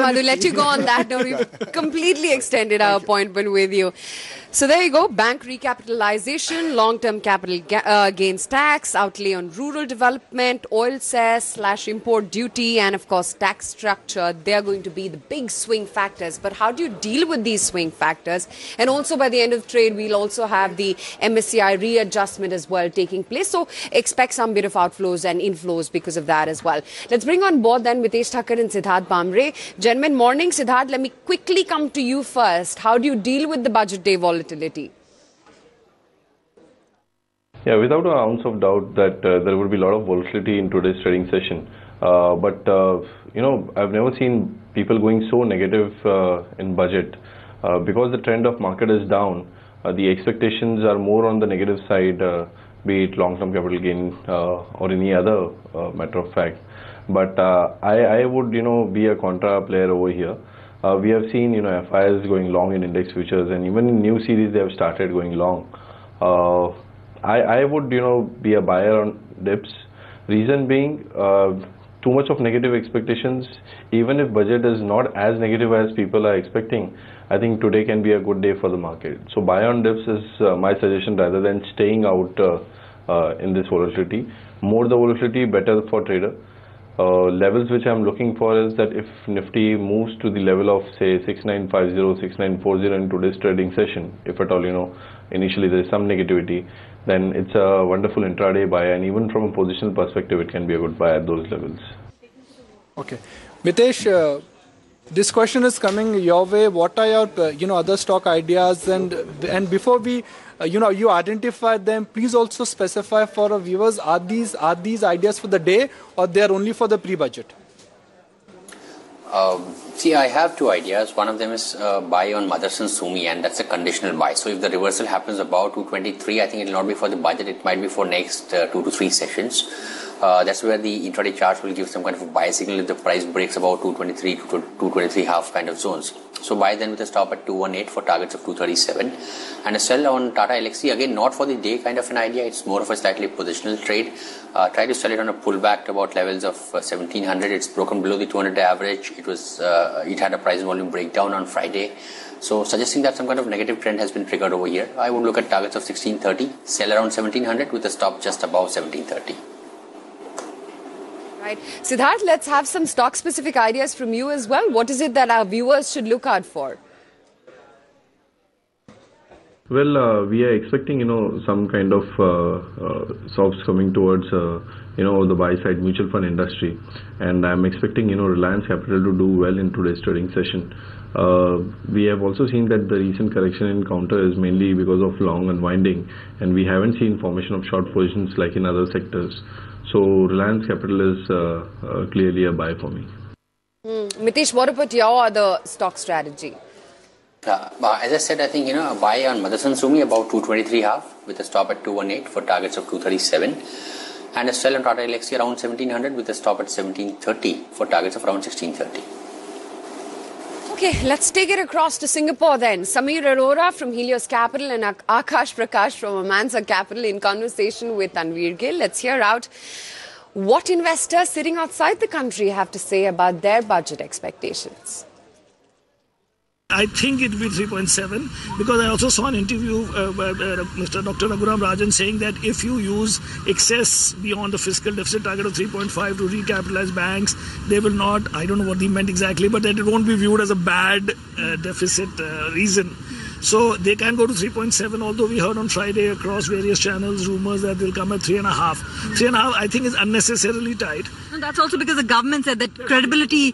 Madhu, let you go on that note. We've completely extended our appointment with you. So there you go. Bank recapitalization, long-term capital gains tax, outlay on rural development, oil cess / import duty, and of course tax structure. They are going to be the big swing factors. But how do you deal with these swing factors? And also by the end of trade, we'll also have the MSCI readjustment as well taking place. So expect some bit of outflows and inflows because of that as well. Let's bring on board then Mitesh Thakkar and Siddharth Bhamre. Gentlemen, morning. Siddharth, let me quickly come to you first. How do you deal with the budget day volatility? Yeah, without an ounce of doubt that there will be a lot of volatility in today's trading session. I've never seen people going so negative in budget because the trend of market is down. The expectations are more on the negative side, be it long-term capital gain or any other matter of fact. But I would, be a contra player over here. We have seen, FIs going long in index futures, and even in new series they have started going long. I would, be a buyer on dips. Reason being, too much of negative expectations. Even if budget is not as negative as people are expecting, I think today can be a good day for the market. So buy on dips is my suggestion rather than staying out in this volatility. More the volatility, better for trader. Levels which I'm looking for is that if Nifty moves to the level of say 6950, 6940 in today's trading session, if at all initially there is some negativity, then it's a wonderful intraday buy, and even from a positional perspective it can be a good buy at those levels. Okay, Mitesh, this question is coming your way. What are your other stock ideas, and before we you identify them, please also specify for our viewers, are these ideas for the day or they are only for the pre-budget? See, I have two ideas. One of them is buy on Motherson Sumi, and that's a conditional buy. So if the reversal happens about 223, I think it will not be for the budget. It might be for next 2 to 3 sessions. That's where the intraday chart will give some kind of a buy signal if the price breaks about 223 to 223 half kind of zones. So buy then with a stop at 218 for targets of 237, and a sell on Tata Elxsi, again not for the day kind of an idea. It's more of a slightly positional trade. Try to sell it on a pullback to about levels of 1700. It's broken below the 200-day average. It had a price volume breakdown on Friday. So suggesting that some kind of negative trend has been triggered over here. I would look at targets of 1630, sell around 1700 with a stop just above 1730. Right. Siddharth, let's have some stock-specific ideas from you as well. What is it that our viewers should look out for? Well, we are expecting, some kind of softs coming towards, the buy-side mutual fund industry. And I'm expecting, Reliance Capital to do well in today's trading session. We have also seen that the recent correction in counter is mainly because of long unwinding, and we haven't seen formation of short positions like in other sectors. So Reliance Capital is clearly a buy for me. Mitesh, what about your other stock strategy? As I said, I think, a buy on Motherson Sumi about 223 half with a stop at 218 for targets of 237. And a sell on Tata Elxsi around 1700 with a stop at 1730 for targets of around 1630. Okay, let's take it across to Singapore then. Samir Arora from Helios Capital and Akash Prakash from Amansa Capital in conversation with Tanveer Gill. Let's hear out what investors sitting outside the country have to say about their budget expectations. I think it will be 3.7 because I also saw an interview by Mr. Dr. Raghuram Rajan saying that if you use excess beyond the fiscal deficit target of 3.5 to recapitalize banks, they will not, I don't know what he meant exactly, but that it won't be viewed as a bad deficit reason. So they can go to 3.7, although we heard on Friday across various channels rumors that they'll come at 3.5. 3.5 I think is unnecessarily tight. And that's also because the government said that credibility,